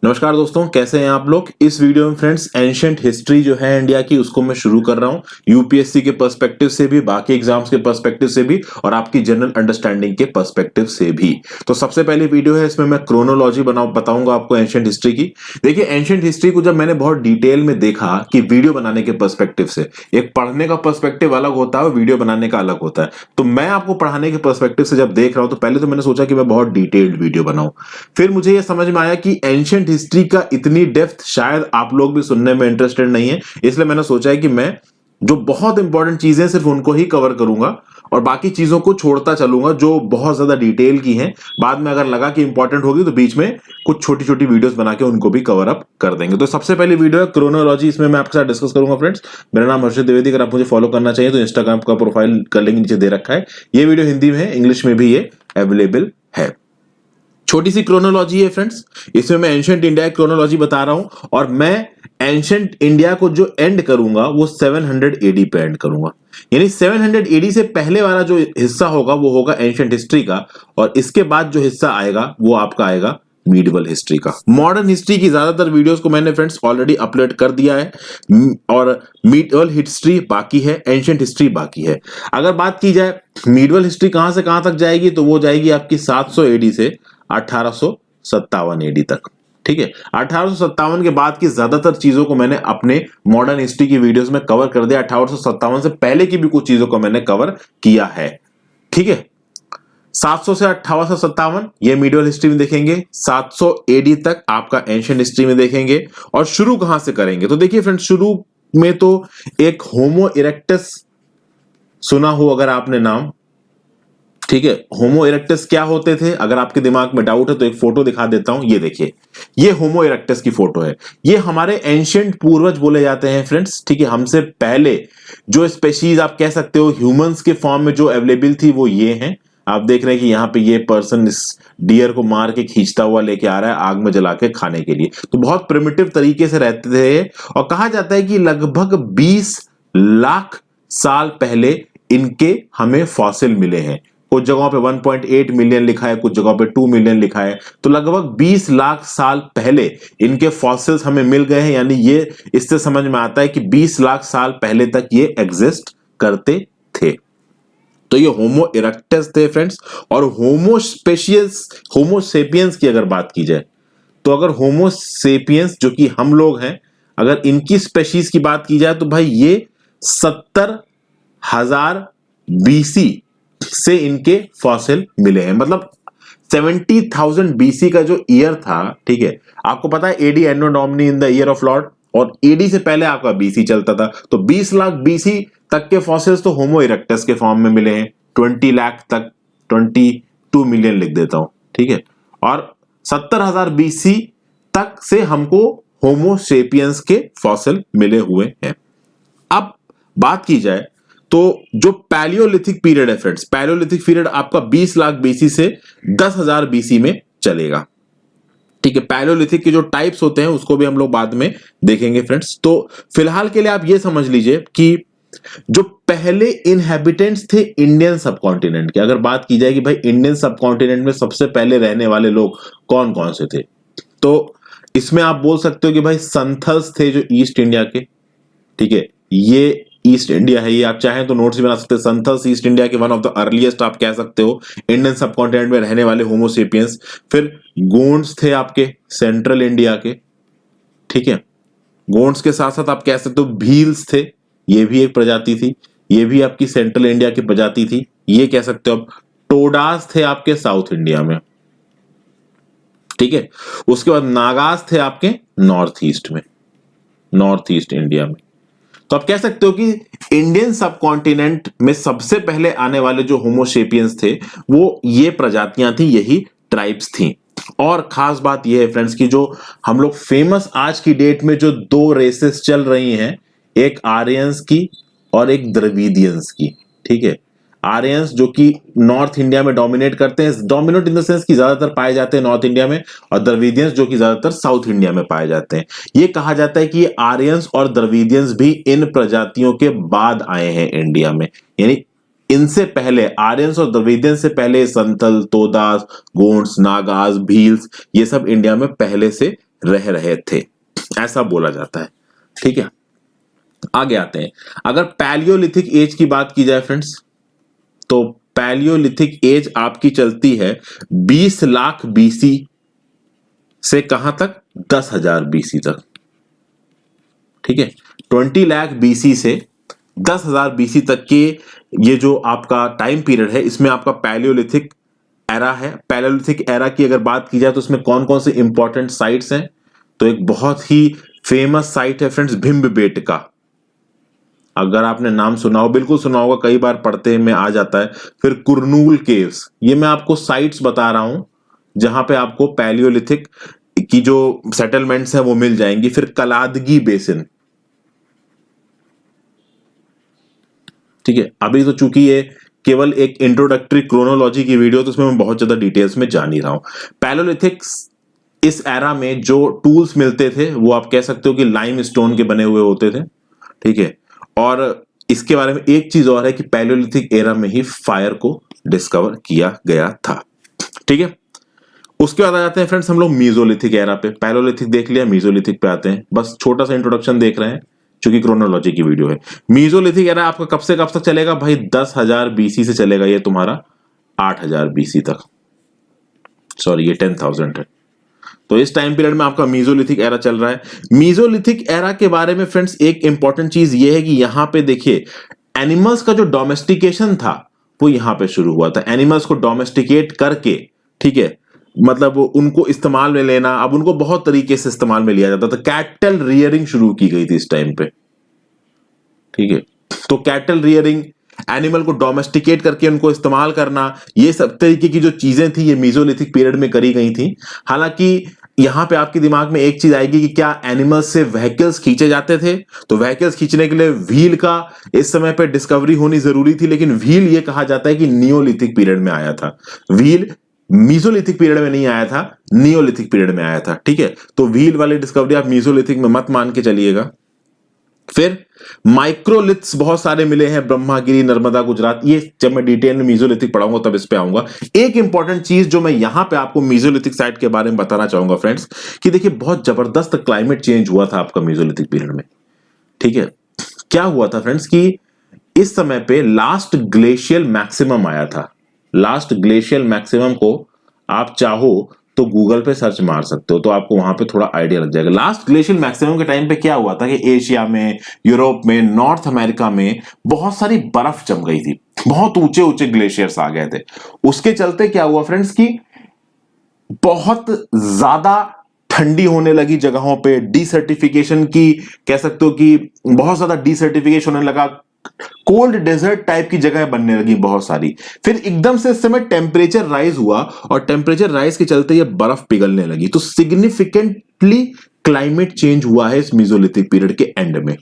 नमस्कार दोस्तों, कैसे हैं आप लोग। इस वीडियो में फ्रेंड्स एंशिएंट हिस्ट्री जो है इंडिया की उसको मैं शुरू कर रहा हूं यूपीएससी के पर्सपेक्टिव से भी, बाकी एग्जाम्स के पर्सपेक्टिव से भी और आपकी जनरल अंडरस्टैंडिंग के पर्सपेक्टिव से भी। तो सबसे पहली वीडियो है, इसमें मैं क्रोनोलॉजी बताऊंगा आपको एंशिएंट हिस्ट्री की। देखिए, एंशिएंट हिस्ट्री को जब मैंने बहुत डिटेल में देखा कि वीडियो बनाने के पर्सपेक्टिव से, एक पढ़ने का पर्सपेक्टिव अलग होता है और वीडियो बनाने का अलग होता है। तो मैं आपको पढ़ाने के पर्सपेक्टिव से जब देख रहा हूं तो पहले तो मैंने सोचा कि मैं बहुत डिटेल्ड वीडियो बनाऊं। फिर मुझे यह समझ में आया कि एंशिएंट हिस्ट्री का इतनी डेप्थ शायद आप लोग भी सुनने में इंटरेस्टेड नहीं है, इसलिए मैंने सोचा है कि मैं जो बहुत इंपॉर्टेंट चीजें सिर्फ उनको ही कवर करूंगा और बाकी चीजों को छोड़ता चलूंगा जो बहुत ज्यादा डिटेल की हैं। बाद में अगर लगा कि इंपॉर्टेंट होगी तो बीच में कुछ छोटी छोटी वीडियोस बना के उनको भी कवर अप कर देंगे। तो सबसे पहली वीडियो है क्रोनोलॉजी, इसमें मैं आपके साथ डिस्कस करूंगा फ्रेंड्स। मेरा नाम हर्षित द्विवेदी, अगर आप मुझे फॉलो करना चाहिए तो इंस्टाग्राम का प्रोफाइल का लिंक नीचे दे रखा है। ये वीडियो हिंदी में है, इंग्लिश में भी ये अवेलेबल है। छोटी सी क्रोनोलॉजी है फ्रेंड्स, इसमें मैं एंशिएंट इंडिया की क्रोनोलॉजी बता रहा हूं और मैं एंशिएंट इंडिया को जो एंड करूंगा वो 700 एडी पे एंड करूंगा। यानी 700 एडी से पहले वाला जो हिस्सा होगा वो होगा एंशिएंट हिस्ट्री का, और इसके बाद जो हिस्सा आएगा वो आपका आएगा मीडिवल हिस्ट्री का। मॉडर्न हिस्ट्री की ज्यादातर वीडियोस को मैंने फ्रेंड्स ऑलरेडी अपलोड कर दिया है और मीडिवल हिस्ट्री बाकी है, एंशिएंट हिस्ट्री बाकी है। अगर बात की जाए मीडिवल हिस्ट्री कहां से कहां तक जाएगी तो वो जाएगी आपकी 700 एडी से 1857 एडी तक। ठीक है, 1857 के बाद की ज्यादातर चीजों को मैंने अपने मॉडर्न हिस्ट्री की वीडियोस में कवर कर दिया। 1857 से पहले की भी कुछ चीजों को मैंने कवर किया है। ठीक है, 700 से 1857 ये मीडिवल हिस्ट्री में देखेंगे, 700 एडी तक आपका एंशिएंट हिस्ट्री में देखेंगे। और शुरू कहां से करेंगे तो देखिए फ्रेंड्स, शुरू में तो एक होमो इरेक्टस सुना हो अगर आपने नाम। ठीक है, होमो इरेक्टस क्या होते थे, अगर आपके दिमाग में डाउट है तो एक फोटो दिखा देता हूं। ये देखिए, ये होमो इरेक्टस की फोटो है। ये हमारे एंशिएंट पूर्वज बोले जाते हैं फ्रेंड्स। ठीक है, हमसे पहले जो स्पेशीज आप कह सकते हो ह्यूमंस के फॉर्म में जो अवेलेबल थी वो ये हैं। आप देख रहे हैं कि यहाँ पे ये पर्सन इस डियर को मार के खींचता हुआ लेके आ रहा है आग में जला के खाने के लिए। तो बहुत प्रिमिटिव तरीके से रहते थे और कहा जाता है कि लगभग 20 लाख साल पहले इनके हमें फॉसिल मिले हैं। कुछ जगहों पे 1.8 मिलियन लिखा है, कुछ जगहों पे 2 मिलियन लिखा है। तो लगभग 20 लाख साल पहले इनके फॉसिल्स हमें मिल गए हैं। यानी ये इससे समझ में आता है कि 20 लाख साल पहले तक ये एग्जिस्ट करते थे। तो ये होमो इरेक्टस थे फ्रेंड्स। और होमो सेपियंस की अगर बात की जाए तो अगर होमो सेपियंस जो कि हम लोग हैं, अगर इनकी स्पेशीज की बात की जाए तो भाई ये 70,000 बीसी से इनके फॉसिल मिले हैं। मतलब 70,000 बीसी का जो ईयर था, ठीक है, आपको पता है AD anno Domini in the year of Lord, और एडी से पहले आपका बीसी चलता था। तो 20 लाख बीसी तक के फॉसिल्स तो होमो इरेक्टस के फॉर्म में मिले हैं। 20 लाख तक 22 मिलियन लिख देता हूं। ठीक है, और 70,000 बीसी तक से हमको होमो सेपियंस के फॉसिल मिले हुए हैं। अब बात की जाए तो जो पैलियोलिथिक पीरियड है फ्रेंड्स, पैलियोलिथिक पीरियड आपका 20 लाख बीसी से 10,000 बीसी में चलेगा। ठीक है, पैलियोलिथिक के जो टाइप्स होते हैं उसको भी हम लोग बाद में देखेंगे फ्रेंड्स। तो फिलहाल के लिए आप ये समझ लीजिए कि जो पहले इनहेबिटेंट्स थे इंडियन सबकॉन्टिनेंट के, अगर बात की जाए कि भाई इंडियन सबकॉन्टिनेंट में सबसे पहले रहने वाले लोग कौन कौन से थे, तो इसमें आप बोल सकते हो कि भाई संथल्स थे जो ईस्ट इंडिया के। ठीक है, ये ईस्ट इंडिया है, ये आप चाहें तो नोट्स भी बना सकते हैं। संथल्स ईस्ट इंडिया के वन ऑफ द अर्लीस्ट आप कह सकते हो इंडियन सबकॉन्टिनेंट में रहने वाले होमो सेपियंस। फिर गोंड्स थे आपके सेंट्रल इंडिया के। ठीक है, गोंड्स के साथ साथ आप कह सकते हो भील्स थे, ये भी एक प्रजाति थी, ये भी आपकी सेंट्रल इंडिया की प्रजाति थी, ये कह सकते हो आप। टोडास थे आपके साउथ इंडिया में। ठीक है, उसके बाद नागास थे आपके नॉर्थ ईस्ट में, नॉर्थ ईस्ट इंडिया में। तो आप कह सकते हो कि इंडियन सबकॉन्टिनेंट में सबसे पहले आने वाले जो होमोसेपियंस थे वो ये प्रजातियां थी, यही ट्राइब्स थी। और खास बात यह है फ्रेंड्स कि जो हम लोग फेमस आज की डेट में जो दो रेसेस चल रही हैं, एक आर्यंस की और एक द्रविडियंस की। ठीक है, आर्यंस जो कि नॉर्थ इंडिया में डोमिनेट करते हैं, डोमिनेट इन द सेंस कि ज्यादातर पाए जाते हैं नॉर्थ इंडिया में, और द्रविडियंस जो कि ज्यादातर साउथ इंडिया में पाए जाते हैं। ये कहा जाता है कि आर्यंस और द्रविडियंस भी इन प्रजातियों के बाद आए हैं इंडिया में। यानी इनसे पहले आर्यंस और द्रविडियंस से पहले संथल, तोदास, गोंड्स, नागास, भील्स ये सब इंडिया में पहले से रह रहे थे, ऐसा बोला जाता है। ठीक है, आगे आते हैं। अगर पैलियोलिथिक एज की बात की जाए फ्रेंड्स, तो पैलियोलिथिक एज आपकी चलती है 20 लाख बीसी से कहां तक, 10,000 बीसी तक। ठीक है, 20 लाख बीसी से 10,000 बीसी तक के ये जो आपका टाइम पीरियड है, इसमें आपका पैलियोलिथिक एरा है। पैलियोलिथिक एरा की अगर बात की जाए तो इसमें कौन कौन से इंपॉर्टेंट साइट्स हैं, तो एक बहुत ही फेमस साइट है फ्रेंड्स भिम्बेटका। अगर आपने नाम सुना हो, बिल्कुल सुना होगा, कई बार पढ़ते में आ जाता है। फिर कुरनूल केव्स, ये मैं आपको साइट्स बता रहा हूं जहां पे आपको पैलियोलिथिक की जो सेटलमेंट्स हैं वो मिल जाएंगी। फिर कलादगी बेसिन। ठीक है, अभी तो चूंकि ये केवल एक इंट्रोडक्टरी क्रोनोलॉजी की वीडियो, तो उसमें मैं बहुत ज्यादा डिटेल्स में जा नहीं रहा हूं। पैलियोलिथिक्स इस एरा में जो टूल्स मिलते थे वो आप कह सकते हो कि लाइम स्टोन के बने हुए होते थे। ठीक है, और इसके बारे में एक चीज और है कि पैलियोलिथिक एरा में ही फायर को डिस्कवर किया गया था। ठीक है, उसके बाद आ जाते हैं फ्रेंड्स हम लोग मीजोलिथिक एरा पे। पैलियोलिथिक देख लिया, मीजोलिथिक पे आते हैं। बस छोटा सा इंट्रोडक्शन देख रहे हैं क्योंकि क्रोनोलॉजी की वीडियो है। मीजोलिथिक एरा आपका कब से कब तक चलेगा भाई, 10,000 बीसी से चलेगा ये तुम्हारा 8,000 बीसी तक। सॉरी, ये 10,000 है। तो इस टाइम पीरियड में आपका मीजोलिथिक एरा चल रहा है। मीजोलिथिक एरा के बारे में फ्रेंड्स एक इंपॉर्टेंट चीज ये है कि यहां पे देखिए, एनिमल्स का जो डोमेस्टिकेशन था वो यहां पे शुरू हुआ था। एनिमल्स को डोमेस्टिकेट करके, ठीक है, मतलब उनको इस्तेमाल में लेना। अब उनको बहुत तरीके से इस्तेमाल में लिया जाता था। कैटल रियरिंग शुरू की गई थी इस टाइम पे। ठीक है, तो कैटल रियरिंग, एनिमल को डोमेस्टिकेट करके उनको इस्तेमाल करना, ये सब तरीके की जो चीजें थी ये मीजोलिथिक पीरियड में करी गई थी। हालांकि यहां पे आपके दिमाग में एक चीज आएगी कि क्या एनिमल्स से व्हीकल्स खींचे जाते थे, तो व्हीकल्स खींचने के लिए व्हील का इस समय पे डिस्कवरी होनी जरूरी थी। लेकिन व्हील ये कहा जाता है कि नियोलिथिक पीरियड में आया था। व्हील मीजोलिथिक पीरियड में नहीं आया था, नियोलिथिक पीरियड में आया था। ठीक है, तो व्हील वाली डिस्कवरी आप मीजोलिथिक में मत मान के चलिएगा। फिर माइक्रोलिथ्स बहुत सारे मिले हैं, ब्रह्मागिरी, नर्मदा, गुजरात। ये जब मैं डिटेल में मीजोलिथिक पढ़ाऊंगा तब इस पे आऊंगा। एक इंपॉर्टेंट चीज जो मैं यहां पे आपको मीजोलिथिक साइट के बारे में बताना चाहूंगा फ्रेंड्स, कि देखिए बहुत जबरदस्त क्लाइमेट चेंज हुआ था आपका मीजोलिथिक पीरियड में। ठीक है, क्या हुआ था फ्रेंड्स कि इस समय पे लास्ट ग्लेशियल मैक्सिमम आया था। लास्ट ग्लेशियल मैक्सिमम को आप चाहो तो गूगल पे सर्च मार सकते हो, तो आपको वहां पे थोड़ा आइडिया लग जाएगा। लास्ट ग्लेशियल मैक्सिमम के टाइम पे क्या हुआ था कि एशिया में, यूरोप में, नॉर्थ अमेरिका में बहुत सारी बर्फ जम गई थी। बहुत ऊंचे ऊंचे ग्लेशियर्स आ गए थे। उसके चलते क्या हुआ फ्रेंड्स कि बहुत ज्यादा ठंडी होने लगी जगहों पे। डिसर्टिफिकेशन की कह सकते हो कि बहुत ज्यादा डिसर्टिफिकेशन होने लगा। कोल्ड डेजर्ट टाइप की जगह बनने लगी बहुत सारी। फिर एकदम से इस समय टेम्परेचर राइज हुआ और टेम्परेचर राइज के चलते ये बर्फ पिघलने लगी। तो सिग्निफिकेंटली क्लाइमेट चेंज हुआ है इस मीजोलिथिक पीरियड के एंड में।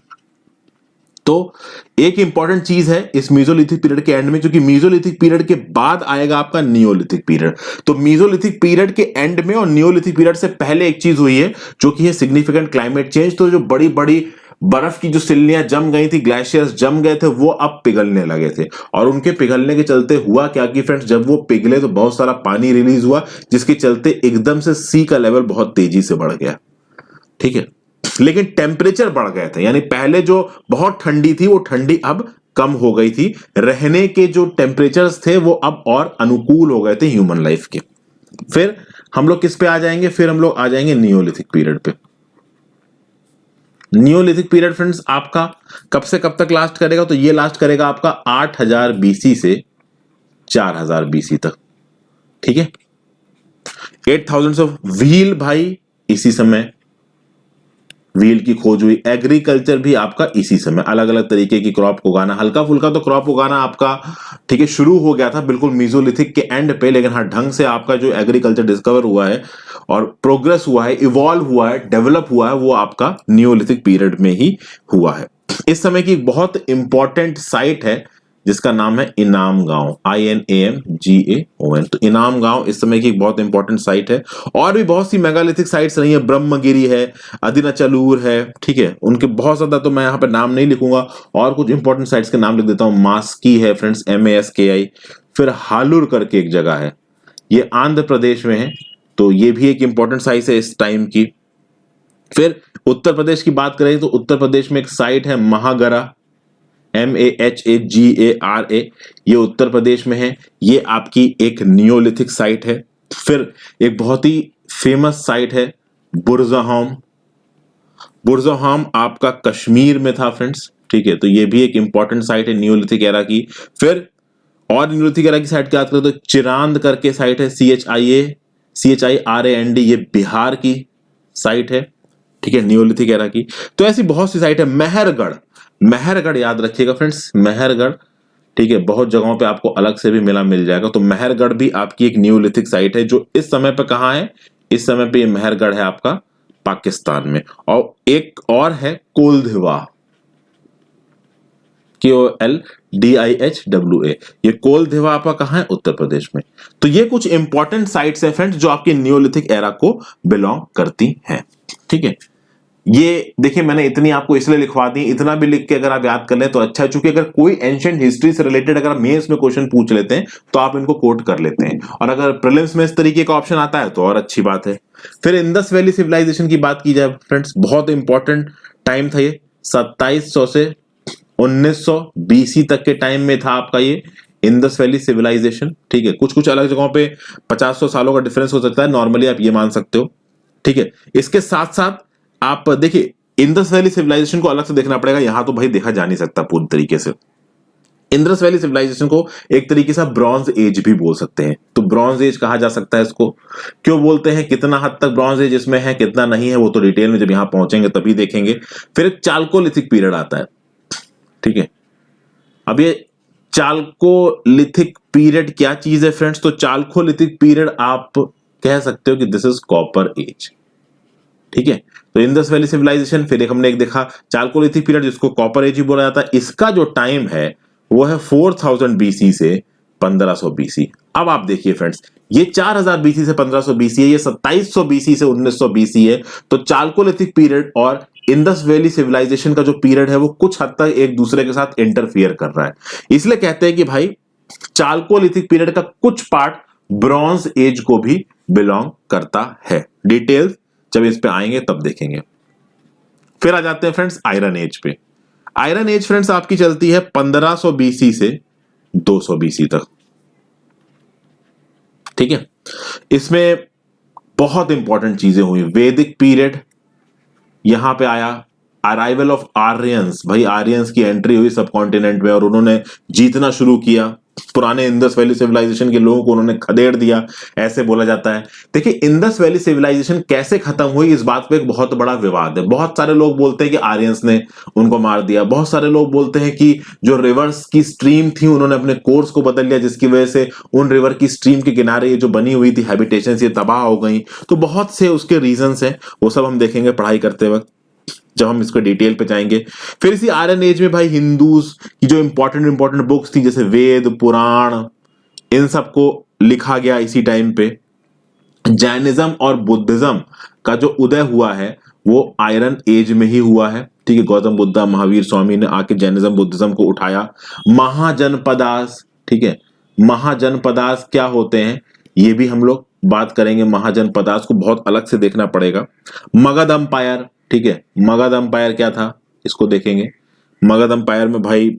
तो एक इंपॉर्टेंट चीज है इस मीजोलिथिक पीरियड के एंड में, क्योंकि मीजोलिथिक पीरियड के बाद आएगा आपका नियोलिथिक पीरियड। तो मीजोलिथिक पीरियड के एंड में और नियोलिथिक पीरियड से पहले एक चीज हुई है जो कि है सिग्निफिकेंट क्लाइमेट चेंज। तो जो बड़ी बड़ी बर्फ की जो सिल्लियां जम गई थी, ग्लेशियर्स जम गए थे, वो अब पिघलने लगे थे। और उनके पिघलने के चलते हुआ क्या कि फ्रेंड्स, जब वो पिघले तो बहुत सारा पानी रिलीज हुआ, जिसके चलते एकदम से सी का लेवल बहुत तेजी से बढ़ गया। ठीक है, लेकिन टेम्परेचर बढ़ गए थे, यानी पहले जो बहुत ठंडी थी वो ठंडी अब कम हो गई थी। रहने के जो टेम्परेचर्स थे वो अब और अनुकूल हो गए थे ह्यूमन लाइफ के। फिर हम लोग किस पे आ जाएंगे, फिर हम लोग आ जाएंगे नियोलिथिक पीरियड पे। नियोलिथिक पीरियड फ्रेंड्स आपका कब से कब तक लास्ट करेगा, तो ये लास्ट करेगा आपका 8,000 बीसी से 4,000 बीसी तक। ठीक है, 8,000 ऑफ व्हील, भाई इसी समय व्हील की खोज हुई। एग्रीकल्चर भी आपका इसी समय, अलग अलग तरीके की क्रॉप उगाना, हल्का फुल्का तो क्रॉप उगाना आपका ठीक है शुरू हो गया था बिल्कुल मीजोलिथिक के एंड पे। लेकिन हाँ, ढंग से आपका जो एग्रीकल्चर डिस्कवर हुआ है और प्रोग्रेस हुआ है, इवॉल्व हुआ है, डेवलप हुआ है, वो आपका नियोलिथिक पीरियड में ही हुआ है। इस समय की बहुत इंपॉर्टेंट साइट है जिसका नाम है इनाम गांव, INAMGAON। तो इनाम गांव इस समय की बहुत इंपॉर्टेंट साइट है। और भी बहुत सी मेगालिथिक साइट्स रही है, ब्रह्मगिरी है, अदिनाचलूर है। ठीक है, उनके बहुत ज्यादा तो मैं यहाँ पे नाम नहीं लिखूंगा, और कुछ इंपॉर्टेंट साइट्स के नाम लिख देता हूँ। मास्की है फ्रेंड्स, MASKI। फिर हालूर करके एक जगह है, ये आंध्र प्रदेश में है। तो ये भी एक इंपॉर्टेंट साइट है इस टाइम की। फिर उत्तर प्रदेश की बात करें तो उत्तर प्रदेश में एक साइट है महागरा, MAHAGARA, ये उत्तर प्रदेश में है। ये आपकी एक नियोलिथिक साइट है। फिर एक बहुत ही फेमस साइट है बुरज़ाहोम। बुरज़ाहोम आपका कश्मीर में था फ्रेंड्स, ठीक है, तो ये भी एक इंपॉर्टेंट साइट है नियोलिथिक एरा की। फिर और नियोलिथिक एरा की साइट की बात करें तो चिरांद करके साइट है, CHIRAND, ये बिहार की साइट है, ठीक है, नियोलिथिक एरा की। तो ऐसी बहुत सी साइट है। मेहरगढ़, मेहरगढ़ याद रखिएगा फ्रेंड्स, मेहरगढ़, ठीक है, बहुत जगहों पे आपको अलग से भी मिल जाएगा। तो मेहरगढ़ भी आपकी एक नियोलिथिक साइट है जो इस समय पे कहाँ है, इस समय पे ये मेहरगढ़ है आपका पाकिस्तान में। और एक और है कोलधिवा, KOLDIHWA, ये कोलधिवा आपका कहाँ है, उत्तर प्रदेश में। तो ये कुछ इंपॉर्टेंट साइट्स हैं फ्रेंड्स जो आपके नियोलिथिक एरा को बिलोंग करती हैं, ठीक है। ये देखिए मैंने इतनी आपको इसलिए लिखवा दी, इतना भी लिख के अगर आप याद कर लें तो अच्छा है, चूंकि अगर कोई एंशिएंट हिस्ट्री से रिलेटेड अगर मेंस में क्वेश्चन पूछ लेते हैं तो आप इनको कोट कर लेते हैं, और अगर प्रीलिम्स में इस तरीके का ऑप्शन आता है तो और अच्छी बात है। फिर इंडस वैली सिविलाइजेशन की बात की जाए फ्रेंड्स, बहुत इंपॉर्टेंट टाइम था ये, 2700 से 1900 BC तक के टाइम में था आपका ये इंडस वैली सिविलाइजेशन, ठीक है। कुछ कुछ अलग जगहों पे 50-100 सालों का डिफरेंस हो सकता है, नॉर्मली आप ये मान सकते हो, ठीक है। इसके साथ साथ आप देखिए इंडस वैली सिविलाइजेशन को अलग से देखना पड़ेगा, यहां तो भाई देखा जा नहीं सकता पूरी तरीके से। इंडस वैली सिविलाइजेशन को एक तरीके से ब्रॉन्ज एज भी बोल सकते हैं, तो ब्रॉन्ज एज कहा जा सकता है इसको। क्यों बोलते हैं, कितना हद तक ब्रॉन्ज एज इसमें है कितना नहीं है वो तो डिटेल में जब यहां पहुंचेंगे तभी देखेंगे। फिर एक चाल्कोलिथिक पीरियड आता है, ठीक है। अब ये चाल्कोलिथिक पीरियड क्या चीज है फ्रेंड्स, तो चाल्कोलिथिक पीरियड आप कह सकते हो कि दिस इज कॉपर एज, ठीक है। तो इंडस वैली सिविलाइजेशन, फिर एक हमने एक देखा चाल्कोलिथिक पीरियड जिसको कॉपर एज ही बोला जाता है, इसका जो टाइम है वो है 4000 BC से 1500 BC। अब आप देखिए फ्रेंड्स, ये 4000 BC से 1500 BC है, ये 2700 BC से 1900 BC है। तो चाल्कोलिथिक पीरियड और इंडस वैली सिविलाइजेशन का जो पीरियड है वो कुछ हद तक एक दूसरे के साथ इंटरफियर कर रहा है, इसलिए कहते हैं कि भाई चाल्कोलिथिक पीरियड का कुछ पार्ट ब्रॉन्ज एज को भी बिलोंग करता है। डिटेल्स जब इस पे आएंगे तब देखेंगे। फिर आ जाते हैं फ्रेंड्स आयरन एज पे। आयरन एज फ्रेंड्स आपकी चलती है 1500 BC से 200 BC तक, ठीक है। इसमें बहुत इंपॉर्टेंट चीजें हुई। वैदिक पीरियड यहां पे आया, अराइवल ऑफ आर्यंस, भाई आर्यंस की एंट्री हुई सब कॉन्टिनेंट में और उन्होंने जीतना शुरू किया, पुराने इंडस वैली सिविलाइजेशन के लोगों को उन्होंने खदेड़ दिया, ऐसे बोला जाता है। देखिए इंडस वैली सिविलाइजेशन कैसे खत्म हुई इस बात पे एक बहुत बड़ा विवाद है। बहुत सारे लोग बोलते हैं कि आर्यंस ने उनको मार दिया, बहुत सारे लोग बोलते हैं कि जो रिवर्स की स्ट्रीम थी उन्होंने अपने कोर्स को बदल लिया जिसकी वजह से उन रिवर की स्ट्रीम के किनारे ये जो बनी हुई थी हैबिटेशन ये तबाह हो गई। तो बहुत से उसके रीजंस हैं, वो सब हम देखेंगे पढ़ाई करते वक्त जब हम इसको डिटेल पे जाएंगे। फिर इसी आयरन एज में भाई हिंदूज की जो इंपॉर्टेंट बुक्स थी जैसे वेद पुराण, इन सबको लिखा गया इसी टाइम पे। जैनिज्म और बुद्धिज्म का जो उदय हुआ है वो आयरन एज में ही हुआ है, ठीक है। गौतम बुद्धा महावीर स्वामी ने आके जैनिज्म बुद्धिज्म को उठाया। महाजनपदास, ठीक है, महाजनपदास क्या होते हैं ये भी हम लोग बात करेंगे। महाजनपदास को बहुत अलग से देखना पड़ेगा। मगध अंपायर, ठीक है, मगध अंपायर क्या था इसको देखेंगे। मगध अंपायर में भाई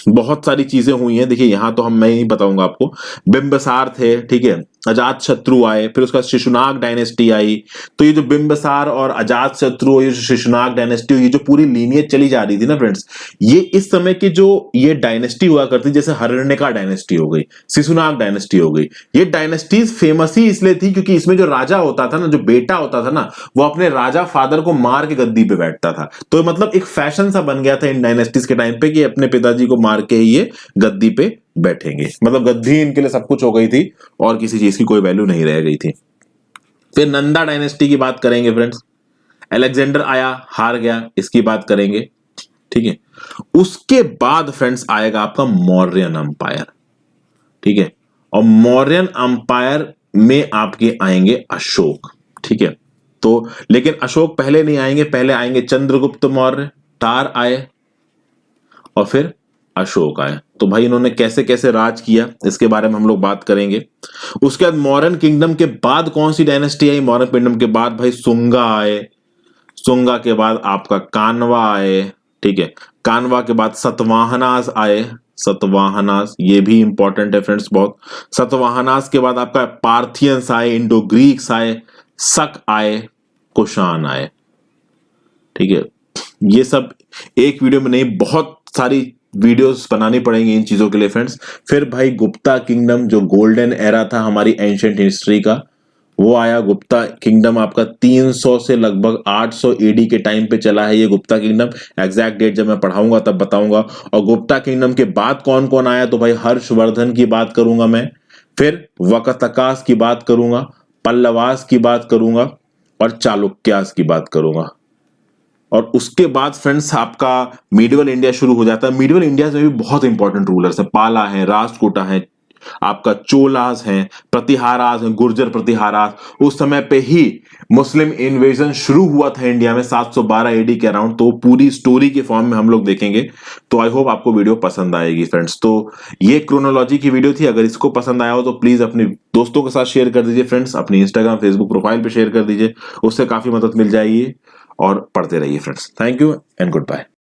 बहुत सारी चीजें हुई हैं, देखिए यहां तो मैं नहीं बताऊंगा आपको। बिंबिसार थे, ठीक है, अजात शत्रु आए, फिर उसका शिशुनाग डायनेस्टी आई। तो ये जो बिंबिसार और अजात शत्रु, ये जो शिशुनाग डायनेस्टी, ये जो पूरी लीनियज चली जा रही थी ना फ्रेंड्स, ये इस समय की जो ये डायनेस्टी हुआ करती, जैसे हरिण्यका डायनेस्टी हो गई, शिशुनाग डायनेस्टी हो गई, ये डायनेस्टीज फेमस ही इसलिए थी क्योंकि इसमें जो राजा होता था ना, जो बेटा होता था ना, वो अपने राजा फादर को मार के गद्दी पे बैठता था। तो मतलब एक फैशन सा बन गया था इन डायनेस्टीज के टाइम पे कि अपने पिताजी को मार के ही ये गद्दी पे बैठेंगे, मतलब गद्दी इनके लिए सब कुछ हो गई थी और किसी चीज की कोई वैल्यू नहीं रह गई थी। फिर नंदा डायनेस्टी की बात करेंगे फ्रेंड्स। अलेक्जेंडर आया, हार गया, इसकी बात करेंगे, ठीक है। उसके बाद फ्रेंड्स आएगा आपका मौर्यन अंपायर, ठीक है, और मौर्यन अंपायर में आपके आएंगे अशोक, ठीक है। तो लेकिन अशोक पहले नहीं आएंगे, पहले आएंगे चंद्रगुप्त मौर्य, तार आए और फिर अशोक आए। तो भाई इन्होंने कैसे कैसे राज किया इसके बारे में हम लोग बात करेंगे। उसके बाद मौर्यन किंगडम के बाद कौन सी डायनेस्टी आई, मौर्यन किंगडम के बाद भाई सुंगा आए। सुंगा के बाद आपका कानवा आए, ठीक है, कानवा के बाद सतवाहनास आए, सतवाहनास ये भी इंपॉर्टेंट है फ्रेंड्स बहुत। सतवाहनास के बाद आपका पार्थियंस आए, इंडो ग्रीक्स आए, शक आए, कुषाण आए, ठीक है। ये सब एक वीडियो में नहीं, बहुत सारी वीडियोस बनानी पड़ेंगी इन चीजों के लिए फ्रेंड्स। फिर भाई गुप्ता किंगडम, जो गोल्डन एरा था हमारी एंशिएंट हिस्ट्री का, वो आया। गुप्ता किंगडम आपका 300 से लगभग 800 एडी के टाइम पे चला है ये गुप्ता किंगडम। एग्जैक्ट डेट जब मैं पढ़ाऊंगा तब बताऊंगा। और गुप्ता किंगडम के बाद कौन कौन आया, तो भाई हर्षवर्धन की बात करूंगा मैं, फिर वकतकास की बात करूंगा, पल्लवास की बात करूंगा और चालुक्यास की बात करूंगा। और उसके बाद फ्रेंड्स आपका मीडिवल इंडिया शुरू हो जाता है। मीडिवल इंडिया में भी बहुत इंपॉर्टेंट रूलर्स है, पाला है, राष्ट्रकूटा है, आपका चोलास हैं, प्रतिहारास हैं, गुर्जर प्रतिहारास। उस समय पे ही मुस्लिम इन्वेजन शुरू हुआ था इंडिया में 712 एडी के अराउंड। तो पूरी स्टोरी के फॉर्म में हम लोग देखेंगे। तो आई होप आपको वीडियो पसंद आएगी फ्रेंड्स। तो ये क्रोनोलॉजी की वीडियो थी। अगर इसको पसंद आया हो तो प्लीज अपने दोस्तों के साथ शेयर कर दीजिए फ्रेंड्स, अपनी इंस्टाग्राम फेसबुक प्रोफाइल पे शेयर कर दीजिए, उससे काफी मदद मिल जाएगी। और पढ़ते रहिए friends. Thank you and good bye.